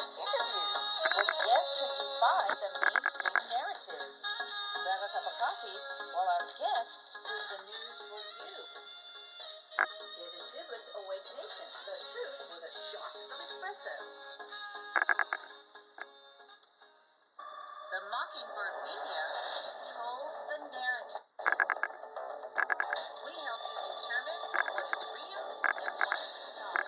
interviews with guests who defy the mainstream narrative. Grab a cup of coffee while our guests bring the news for you. David Zublik's Awake Nation, the truth with a shot of espresso. The Mockingbird Media controls the narrative. We help you determine what is real and what is not.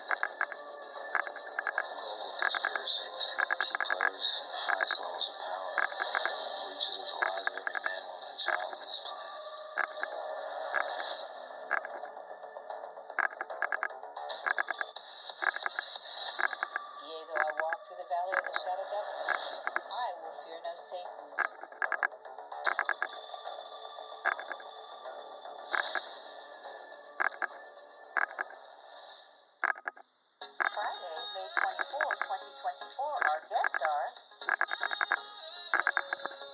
Global conspiracy to keep players in the highest levels of power reaches into the lives of every man, woman, and child on this planet. Yea, though I walk through the valley of the shadow of death, I will fear no Satans. Friday, May 24, 2024. Our guests are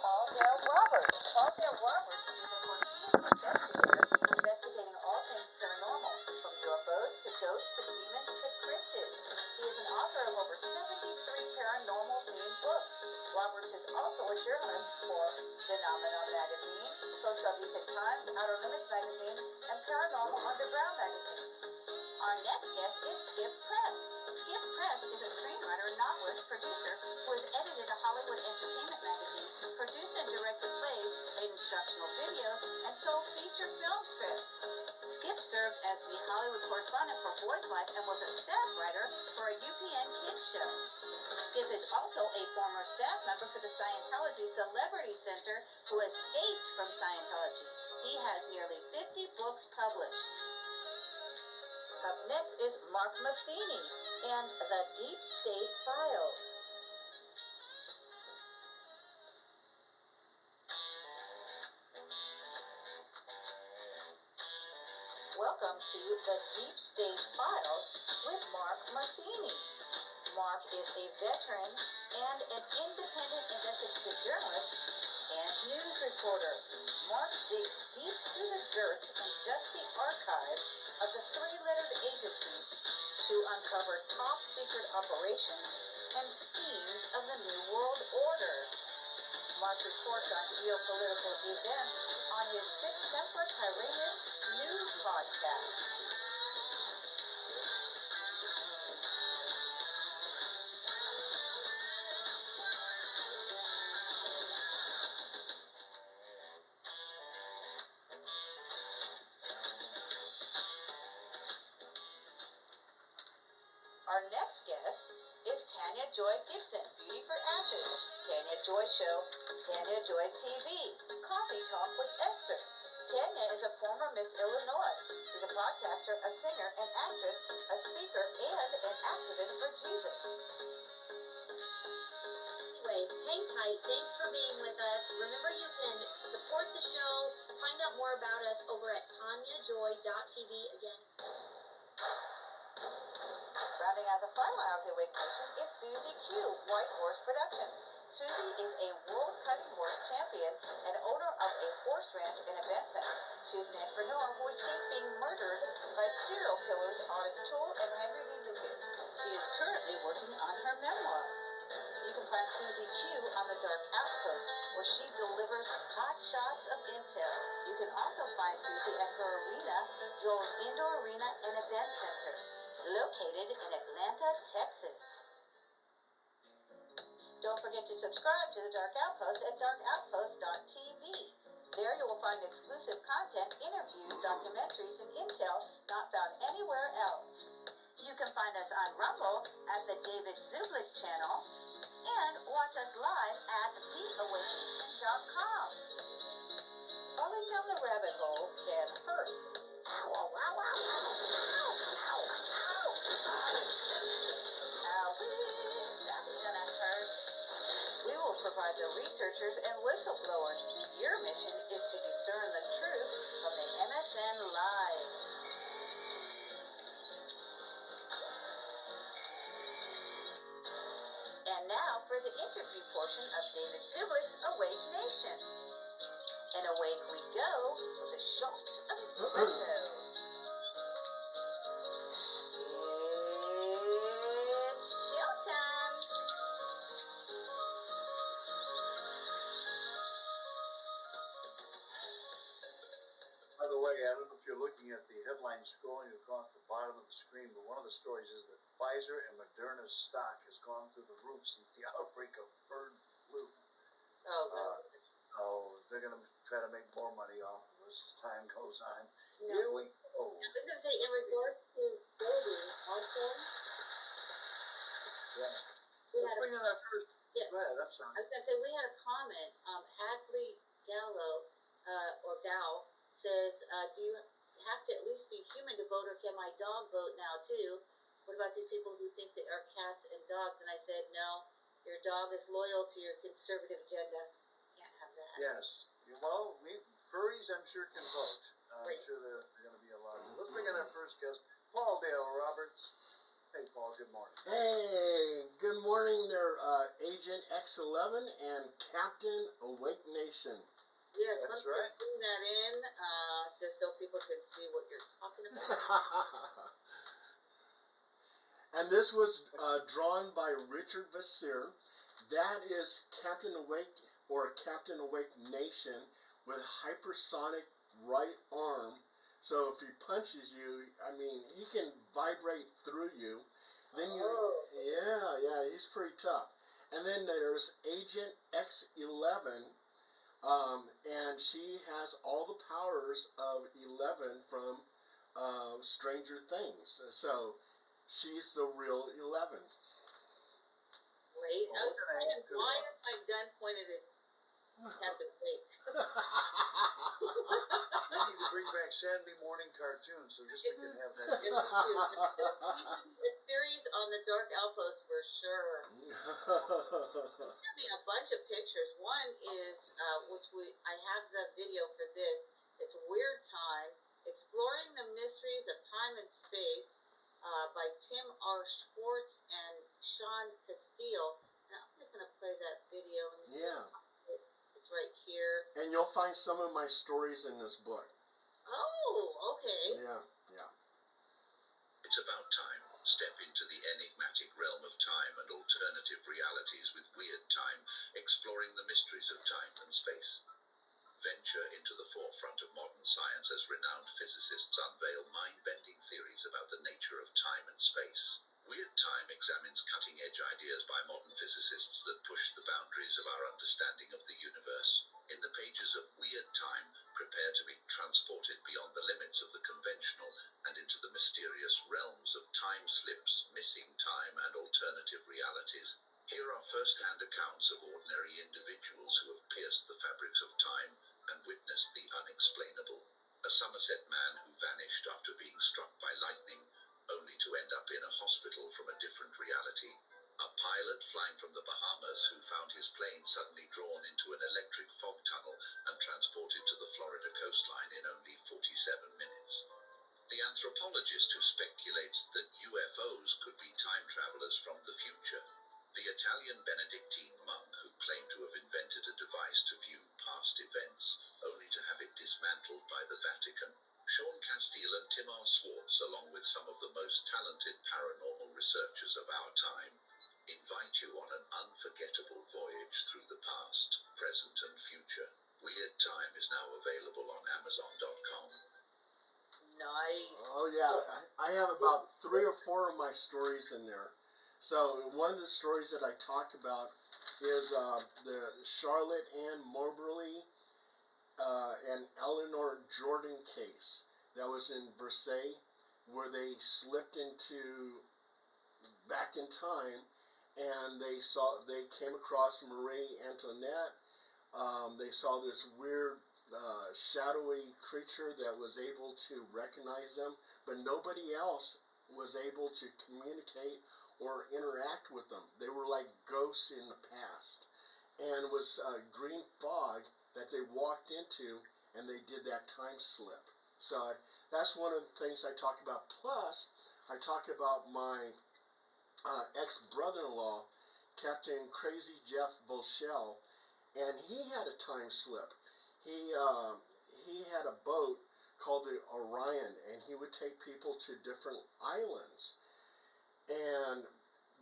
Paul Dale Roberts. Paul Dale Roberts is a Fortean investigator investigating all things paranormal, from UFOs to ghosts to demons to cryptids. He is an author of over 73 paranormal-themed books. Roberts is also a journalist for Phenomenon Magazine, host of Epic Times, Outer Limits Magazine, and Paranormal Underground Magazine. Our next guest is Skip Press. Skip Press is a screenwriter, novelist, producer who has edited a Hollywood entertainment magazine, produced and directed plays, made instructional videos, and sold feature film scripts. Skip served as the Hollywood correspondent for Boys Life and was a staff writer for a UPN kids show. Skip is also a former staff member for the Scientology Celebrity Center who escaped from Scientology. He has nearly 50 books published. Up next is Mark Matheny and the Deep State Files. Welcome to the Deep State Files with Mark Matheny. Mark is a veteran and an independent investigative journalist and news reporter. Mark digs deep through the dirt and dusty archives of the three-lettered agencies to uncover top-secret operations and schemes of the New World Order. Mark reports on geopolitical events on his Six Semper Tyrannis news podcast. Our next guest is Tanya Joy Gibson, Beauty for Ashes, Tanya Joy Show, Tanya Joy TV, Coffee Talk with Esther. Tanya is a former Miss Illinois. She's a podcaster, a singer, an actress, a speaker, and an activist for Jesus. Anyway, hang tight. Thanks for being with us. Remember, you can support the show, find out more about us over at tanyajoy.tv. Again, Rounding out the final hour of the Awake Nation is Susie Q, White Horse Productions. Susie is a World Cutting Horse champion and owner of a horse ranch and event center. She is an entrepreneur who escaped being murdered by serial killers Otis Toole and Henry Lee Lucas. She is currently working on her memoirs. You can find Susie Q on the Dark Outpost, where she delivers hot shots of intel. You can also find Susie at her arena, Joel's Indoor Arena and Event Center, located in Atlanta, Texas. Don't forget to subscribe to the Dark Outpost at darkoutpost.tv. There you will find exclusive content, interviews, documentaries, and intel not found anywhere else. You can find us on Rumble at the David Zublik channel and watch us live at theawakenation.com. Falling down the rabbit hole can hurt. Ow, ow, ow, ow, ow, ow, ow, ow. That's gonna hurt. We will provide the researchers and whistleblowers. Your mission is to discern the truth from the MSN lies. And now for the interview portion of David Zublik's Awake Nation. And awake we go with a shot of espresso. It's showtime. way, I don't know if you're looking at the headline scrolling across the bottom of the screen, but one of the stories is that Pfizer and Moderna's stock has gone through the roof since the outbreak of bird flu. Oh, no. They're going to try to make more money off of us as time goes on. No. Here we go. I was gonna say, in regards to voting, also, Yeah. we had Bring on that first. Yeah. Go ahead, I'm sorry. I was gonna say, we had a comment, Hadley Gallo, or Gal, says, do you have to at least be human to vote, or can my dog vote now too? What about the people who think they are cats and dogs? And I said, no, your dog is loyal to your conservative agenda. Can't have that. Yes. Well, furries, I'm sure, can vote. I'm Right. sure they're going to be allowed to. Let's bring in our first guest, Paul Dale Roberts. Hey, Paul, good morning. Hey, good morning there, Agent X11 and Captain Awake Nation. Yes, That's let's right. bring that in, just so people can see what you're talking about. And this was drawn by Richard Vassir. That is Captain Awake, or Captain Awake Nation, with hypersonic right arm. So if he punches you, I mean, he can vibrate through you. Then yeah, he's pretty tough. And then there's Agent X11, and she has all the powers of 11 from Stranger Things. So she's the real 11. Great. I was wondering, why is my gun pointed at Captain Wake? We need to bring back Saturday morning cartoons so just we can have that. This is true. A series on the Dark Outpost for sure. I mean, a bunch of pictures. One is, I have the video for this. It's Weird Time, Exploring the Mysteries of Time and Space, by Tim R. Schwartz and Sean Castile. And I'm just going to play that video. Yeah. It's right here. And you'll find some of my stories in this book. Oh, okay. Yeah. It's about time. Step into the enigmatic realm of time and alternative realities with Weird Time, exploring the mysteries of time and space. Venture into the forefront of modern science as renowned physicists unveil mind-bending theories about the nature of time and space. Weird Time examines cutting-edge ideas by modern physicists that push the boundaries of our understanding of the universe. In the pages of Weird Time, prepare to be transported beyond the limits of the conventional and into the mysterious realms of time slips, missing time, and alternative realities. Here are first-hand accounts of ordinary individuals who have pierced the fabrics of time and witnessed the unexplainable. A Somerset man who vanished after being struck by lightning, only to end up in a hospital from a different reality. A pilot flying from the Bahamas who found his plane suddenly drawn into an electric fog tunnel and transported to the Florida coastline in only 47 minutes. The anthropologist who speculates that UFOs could be time travelers from the future. The Italian Benedictine monk who claimed to have invented a device to view past events, only to have it dismantled by the Vatican. Sean Castile and Tim R. Schwartz, along with some of the most talented paranormal researchers of our time, invite you on an unforgettable voyage through the past, present, and future. Weird Time is now available on Amazon.com. Nice. Oh yeah, I have about 3 or 4 of my stories in there. So one of the stories that I talked about is the Charlotte Ann Moberly and Eleanor Jordan case that was in Versailles, where they slipped into back in time, and they came across Marie Antoinette. They saw this weird shadowy creature that was able to recognize them, but nobody else was able to communicate or interact with them. They were like ghosts in the past, and it was green fog that they walked into, and they did that time slip. So that's one of the things I talk about. Plus, I talk about my ex-brother-in-law, Captain Crazy Jeff Volschel, and he had a time slip. He had a boat called the Orion, and he would take people to different islands. And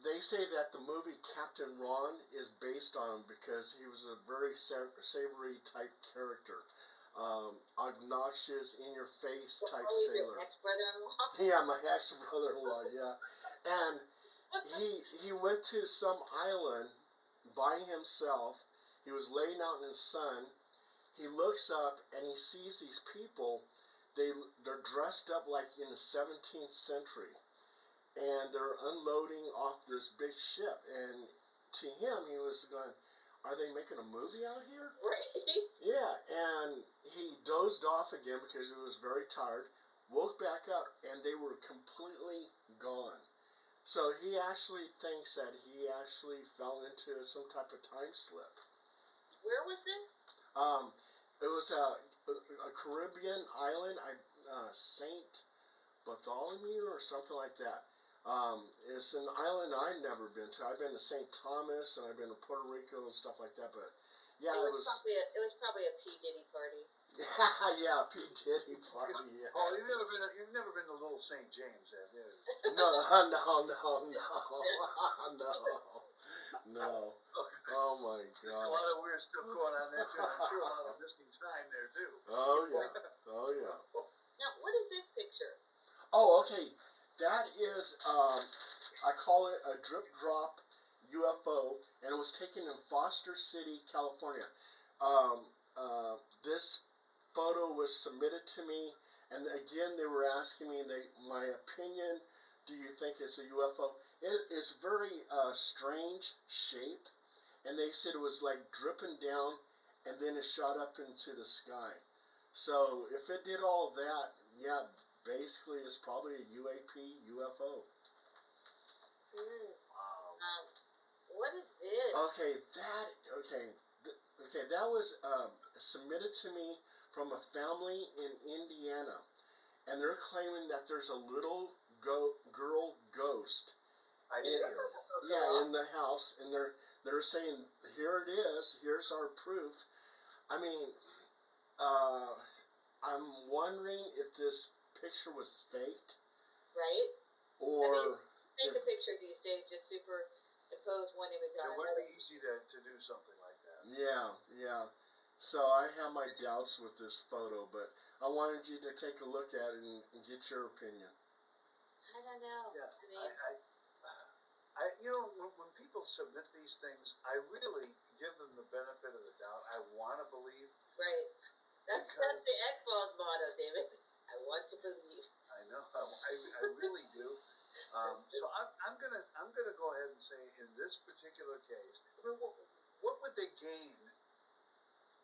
they say that the movie Captain Ron is based on him because he was a very savory type character. obnoxious, in your face type Oh, he's your sailor. ex-brother-in-law? Yeah, my ex-brother-in-law, yeah. And he went to some island by himself. He was laying out in the sun. He looks up and he sees these people. They're dressed up like in the 17th century, and they're unloading off this big ship. And to him, he was going, "Are they making a movie out here?" Right. Yeah, and he dozed off again because he was very tired. Woke back up, and they were completely gone. So he actually thinks that he actually fell into some type of time slip. Where was this? It was a Caribbean island, Saint Bartholomew or something like that. It's an island I've never been to. I've been to St. Thomas and I've been to Puerto Rico and stuff like that. But yeah, It was probably a P. Diddy party. yeah, P. Diddy party. Yeah. Oh, you've never been to Little St. James, have you? No, no. Oh my There's a God. lot of weird stuff going on there too. I'm sure a lot of missing time there too. Oh yeah. Oh yeah. Now, what is this picture? Oh, okay. That is, I call it a drip drop UFO, and it was taken in Foster City, California. This photo was submitted to me, and again they were asking me my opinion. Do you think it's a UFO? It is very strange shape, and they said it was like dripping down, and then it shot up into the sky. So if it did all that, yeah, basically it's probably a UFO. Wow. What is this? Okay, that was submitted to me from a family in Indiana, and they're claiming that there's a little girl ghost. I see her. Yeah, in the house, and they're saying, here it is. Here's our proof. I mean, I'm wondering if this picture was faked, Right? or Take a picture these days, just superimpose one image on It would another. be easy to do something like that. yeah. So I have my doubts with this photo, but I wanted you to take a look at it and get your opinion. I don't know. Yeah, I mean, when people submit these things, I really give them the benefit of the doubt. I want to believe. right. That's the X-Files motto, David. I want to believe. I know. I really do. So I'm gonna go ahead and say in this particular case, I mean, what would they gain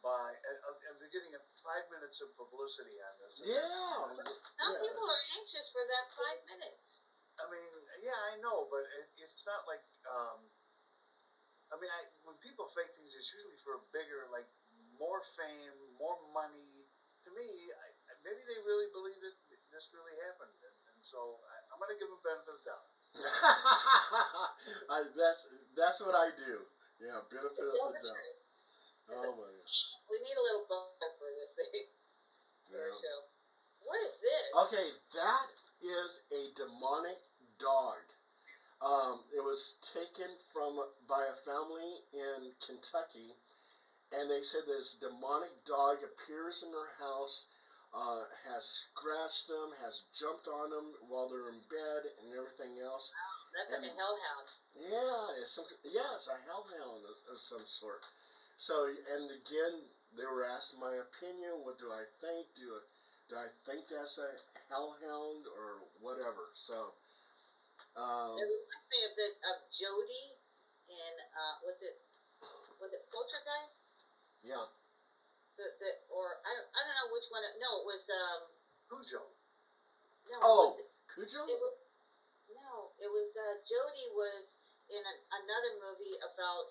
by and they're getting 5 minutes of publicity on this? Yeah. Some people are anxious for that 5 minutes. I mean, yeah, I know, but it's not like I mean, when people fake things, it's usually for bigger, like more fame, more money. To me, maybe they really believe that this really happened, and so I'm gonna give them benefit of the doubt. That's what I do. Yeah, benefit of the doubt. Oh my God. We need a little bump for this thing. For our show. What is this? Okay, that is a demonic dog. It was taken by a family in Kentucky, and they said this demonic dog appears in their house, has scratched them, has jumped on them while they're in bed, and everything else. That's like a hellhound. Yeah, it's a hellhound of some sort. So, and again, they were asking my opinion. What do I think? Do I think that's a hellhound or whatever? So, It reminds me of Jody in was it Poltergeist? yeah. I don't know which one. No, it was Cujo. No. Oh, Cujo. It was Jody was in another movie about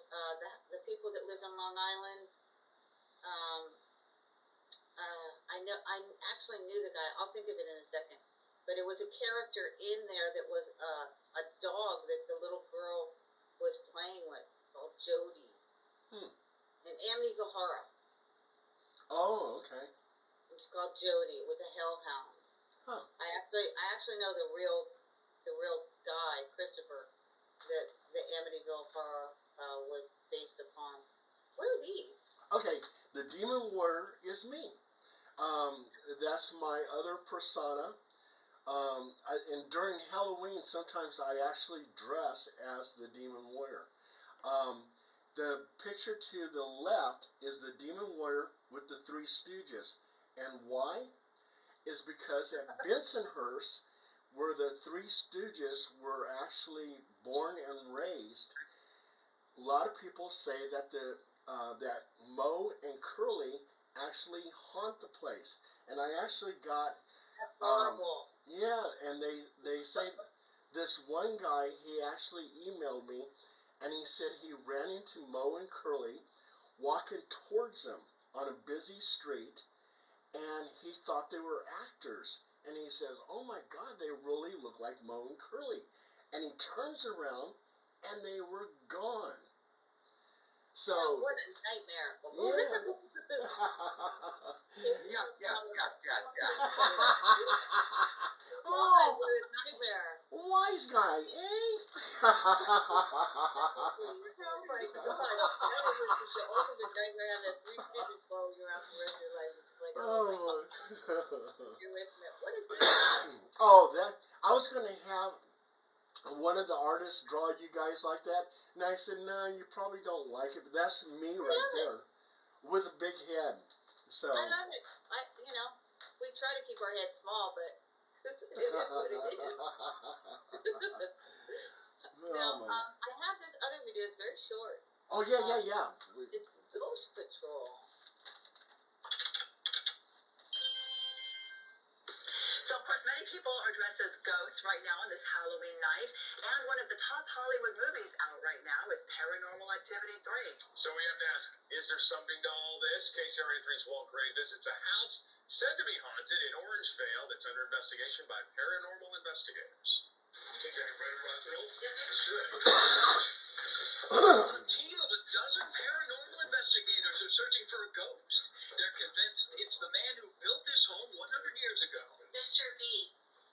the people that lived on Long Island. I actually knew the guy. I'll think of it in a second. But it was a character in there that was a dog that the little girl was playing with called Jody. And Amityville. Oh, okay. It was called Jody. It was a hellhound. Huh. I actually know the real guy, Christopher, that the Amityville Horror was based upon. What are these? Okay, the demon warrior is me. That's my other persona. And during Halloween, sometimes I actually dress as the Demon Warrior. The picture to the left is the Demon Warrior with the Three Stooges. And why? Is because at Bensonhurst, where the Three Stooges were actually born and raised, a lot of people say that that Moe and Curly actually haunt the place. And I actually got Horrible. yeah, and they say this one guy, he actually emailed me, and he said he ran into Moe and Curly walking towards them on a busy street, and he thought they were actors. And he says, "Oh my God, they really look like Moe and Curly." And he turns around, and they were gone. So Oh, what a nightmare. yeah. Oh, Oh, what a nightmare. wise guy, eh? Oh my God. That is just the ultimate nightmare having that Three Stooges following you around for the rest of your life. It's just like, oh my God, Oh. you're with me. What is that? Oh, that I was gonna have one of the artists draw you guys like that, and I said, "No, you probably don't like it." But that's me right there, with a big head. So. I love it. We try to keep our heads small, but it is what it is. Now, Oh, I have this other video. It's very short. oh yeah. It's Ghost Patrol. So, of course, many people are dressed as ghosts right now on this Halloween night. And one of the top Hollywood movies out right now is Paranormal Activity 3. So we have to ask, is there something to all this? KCRA3's Walt Gray visits a house said to be haunted in Orangevale that's under investigation by paranormal investigators. Think I read it right through? That's good. A team of a dozen paranormal investigators are searching for a ghost. They're convinced it's the man who built this home 100 years ago. Mr. B,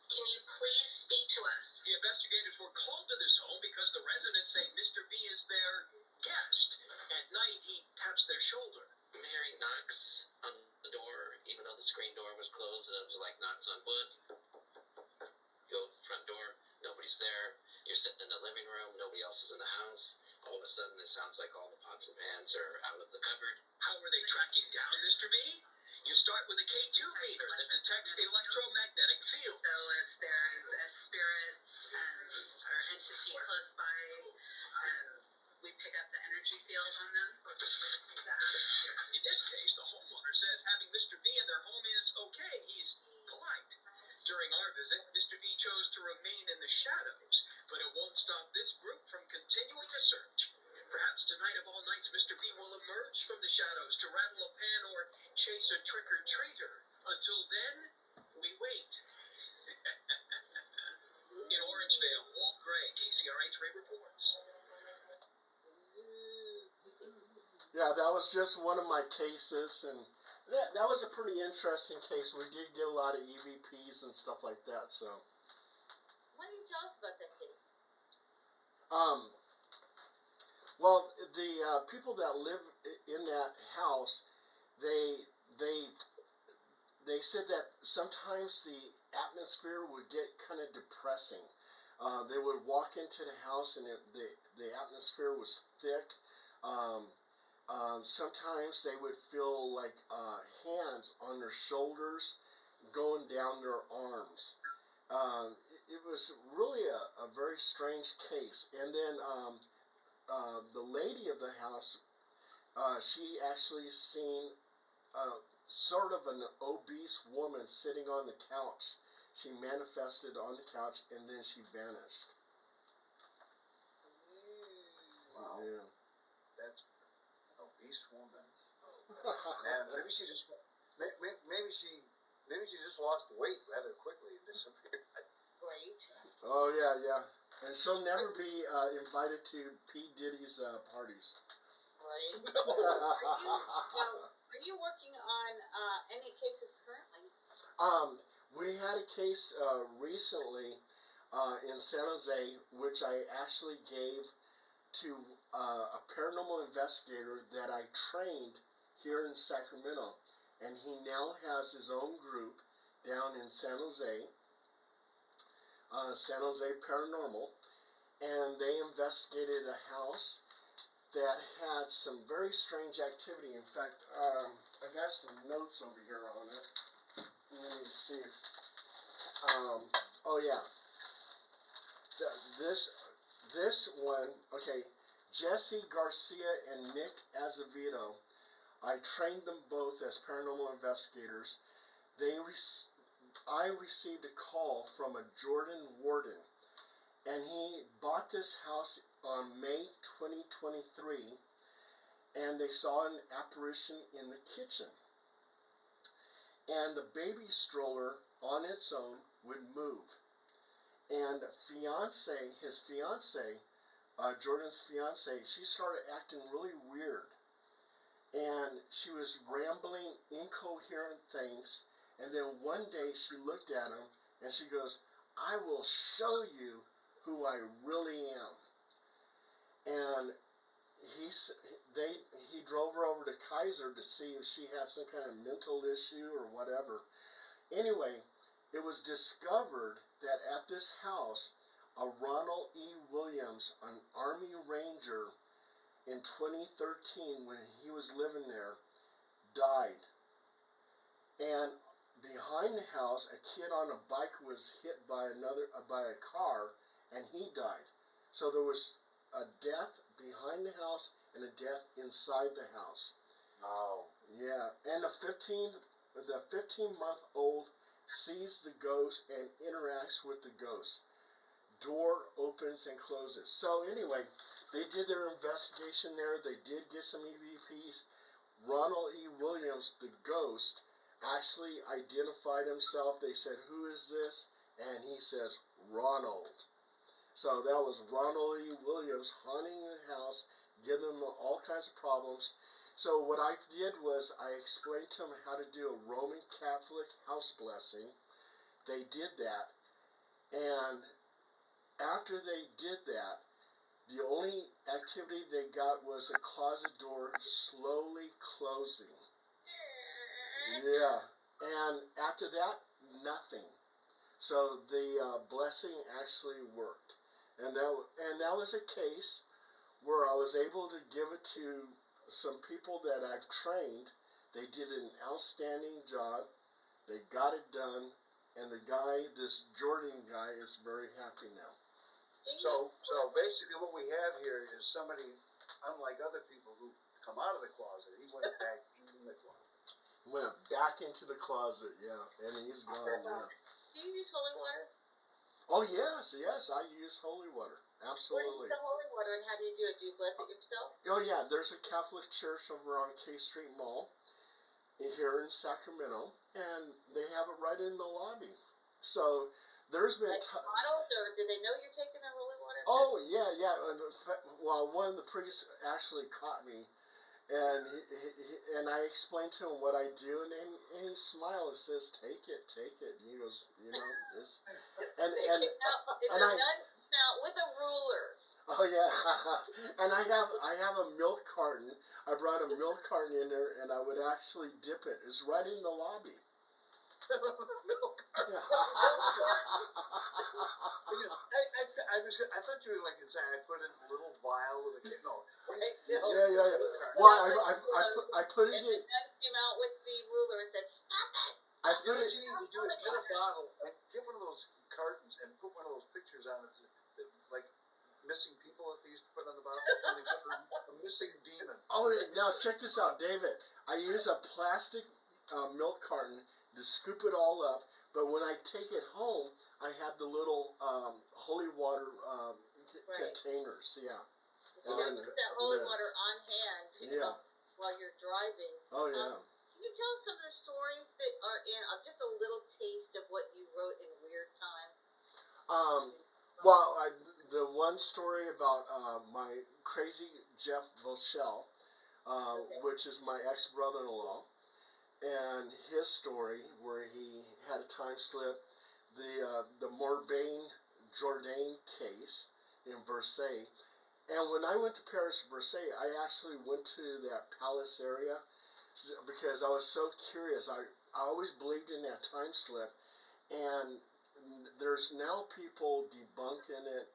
can you please speak to us? The investigators were called to this home because the residents say Mr. B is their guest. At night, he taps their shoulder. Mary knocks on the door, even though the screen door was closed, and it was like knocks on wood. You go to the front door, nobody's there. You're sitting in the living room, nobody else is in the house. All of a sudden, it sounds like all the pots and pans are out of the cupboard. How are they tracking down Mr. B? You start with a K2 meter that detects electromagnetic fields. So if there is a spirit or entity close by, we pick up the energy field on them. In this case, the homeowner says having Mr. B in their home is okay. He's polite. During our visit, Mr. B chose to remain in the shadows, but it won't stop this group from continuing to search. Perhaps tonight of all nights, Mr. B will emerge from the shadows to rattle a pan or chase a trick-or-treater. Until then, we wait. In Orangevale, Walt Gray, KCRA3 reports. Yeah, that was just one of my cases, and that was a pretty interesting case. We did get a lot of EVPs and stuff like that. So, Why don't you tell us about that case? well, the people that live in that house, they said that sometimes the atmosphere would get kind of depressing. They would walk into the house and the atmosphere was thick. Sometimes they would feel like hands on their shoulders going down their arms. It was really a very strange case. And then the lady of the house, she actually seen sort of an obese woman sitting on the couch. She manifested on the couch and then she vanished. Wow. Yeah. That's an obese woman. Man, maybe she just lost weight rather quickly and disappeared. Great. Oh yeah. And she'll never be invited to P. Diddy's parties. Right. Are you working on any cases currently? We had a case recently in San Jose, which I actually gave to a paranormal investigator that I trained here in Sacramento. and he now has his own group down in San Jose Paranormal, and they investigated a house that had some very strange activity. In fact, I got some notes over here on it. Let me see if, oh yeah, this one, okay, Jesse Garcia and Nick Azevedo, I trained them both as paranormal investigators. I received a call from a Jordan Warden, and he bought this house on May 2023, and they saw an apparition in the kitchen. And the baby stroller on its own would move. And his fiance, Jordan's fiance, she started acting really weird. And she was rambling incoherent things. And then one day she looked at him and she goes, "I will show you who I really am." And he drove her over to Kaiser to see if she had some kind of mental issue or whatever. Anyway, it was discovered that at this house, a Ronald E. Williams, an Army Ranger, in 2013, when he was living there, died. And behind the house, a kid on a bike was hit by a car, and he died. So there was a death behind the house and a death inside the house. Wow. Yeah, and the 15-month-old sees the ghost and interacts with the ghost. Door opens and closes. So anyway, they did their investigation there. They did get some EVPs. Ronald E. Williams, the ghost, actually identified himself. They said, "Who is this?" And he says, "Ronald." So that was Ronald E. Williams haunting the house, giving them all kinds of problems. So what I did was I explained to them how to do a Roman Catholic house blessing. They did that. And after they did that, the only activity they got was a closet door slowly closing. Yeah. And after that, nothing. So the blessing actually worked. And that was a case where I was able to give it to some people that I've trained. They did an outstanding job. They got it done. And the guy, this Jordan guy, is very happy now. So basically what we have here is somebody, unlike other people who come out of the closet, he went back in the closet. Went back into the closet, yeah. And he's gone, yeah. Do you use holy water? Oh, yes, I use holy water. Absolutely. What is the holy water, and how do you do it? Do you bless it yourself? Oh, yeah, there's a Catholic church over on K Street Mall here in Sacramento, and they have it right in the lobby. So there's been... bottles, or do they know you're taking their holy water? Oh, yeah. Well, one of the priests actually caught me, and I explained to him what I do, and he smiled and says, take it. And he goes, it's... And the nuns came out with a ruler. Oh yeah, and I have a milk carton. I brought a milk carton in there, and I would actually dip it. It's right in the lobby. Milk carton. I thought you were like saying I put it in a little vial with a kid. No. Yeah. Well, I put it in. And the nun came out with the ruler and said, "Stop it." What you need to do is get a bottle and get one of those cartons and put one of those pictures on it, like missing people that they used to put on the bottle, and they put a missing demon. Oh, now check this out, David. I use a plastic milk carton to scoop it all up, but when I take it home, I have the little holy water containers. Yeah. So you have to put that holy water on hand while you're driving. Oh, yeah. Can you tell us some of the stories that are in, just a little taste of what you wrote in Weird Time? Well, the one story about my crazy Jeff Vochel, which is my ex-brother-in-law, and his story where he had a time slip, the Morbaine Jourdain case in Versailles. And when I went to Paris, Versailles, I actually went to that palace area. because I was so curious. I always believed in that time slip, and there's now people debunking it,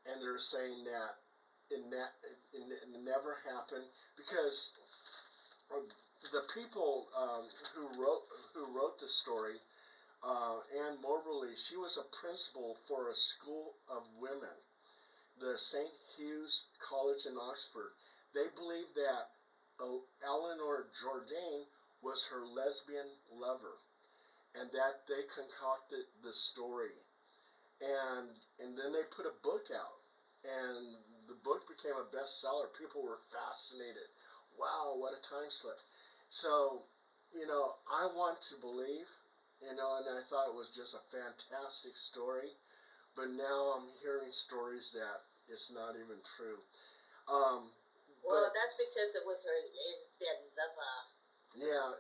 and they're saying that it never happened because the people who wrote the story, Anne Moberly, she was a principal for a school of women, the St. Hugh's College in Oxford. They believed that Eleanor Jourdain was her lesbian lover, and that they concocted the story, and then they put a book out, and the book became a bestseller. People were fascinated. Wow, what a time slip! So, I want to believe, and I thought it was just a fantastic story, but now I'm hearing stories that it's not even true. Um, Well, but that's because it was her lesbian lover. yeah,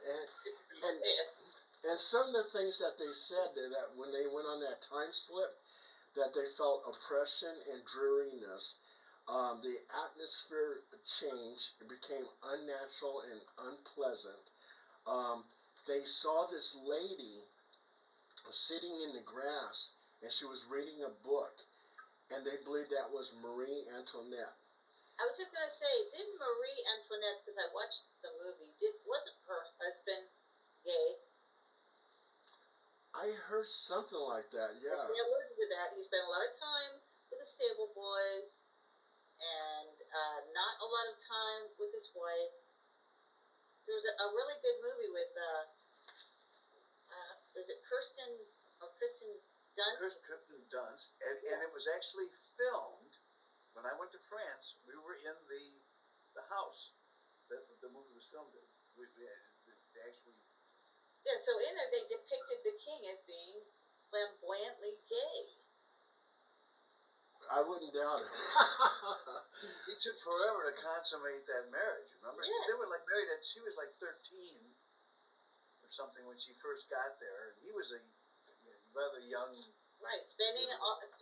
and some of the things that they said that when they went on that time slip, that they felt oppression and dreariness. The atmosphere changed. It became unnatural and unpleasant. They saw this lady sitting in the grass, and she was reading a book, and they believed that was Marie Antoinette. I was just gonna say, didn't Marie Antoinette? Because I watched the movie. Wasn't her husband gay? I heard something like that. Yeah. I alluded to that. He spent a lot of time with the Stable Boys, and not a lot of time with his wife. There was a really good movie with is it Kristen Dunst? Kristen Dunst, and it was actually filmed when I went to France. We were in the house that the movie was filmed in. They actually. Yeah, so in it they depicted the king as being flamboyantly gay. I wouldn't doubt it. It took forever to consummate that marriage. Remember? Yeah. They were like married. She was like 13 or something when she first got there, and he was a rather young. Right, spending all this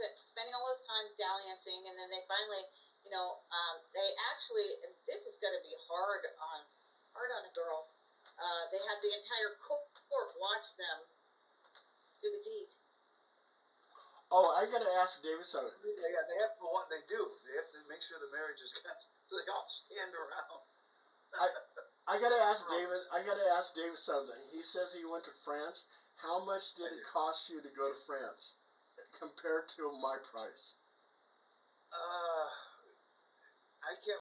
time dalliancing, and then they finally, they actually, and this is going to be hard on a girl. They had the entire court watch them do the deed. Oh, I gotta ask David something. Yeah, they have to. What they do, they have to make sure the marriage is cut, so they all stand around. I gotta ask David. I gotta ask David something. He says he went to France. How much did it cost you to go to France compared to my price? I can't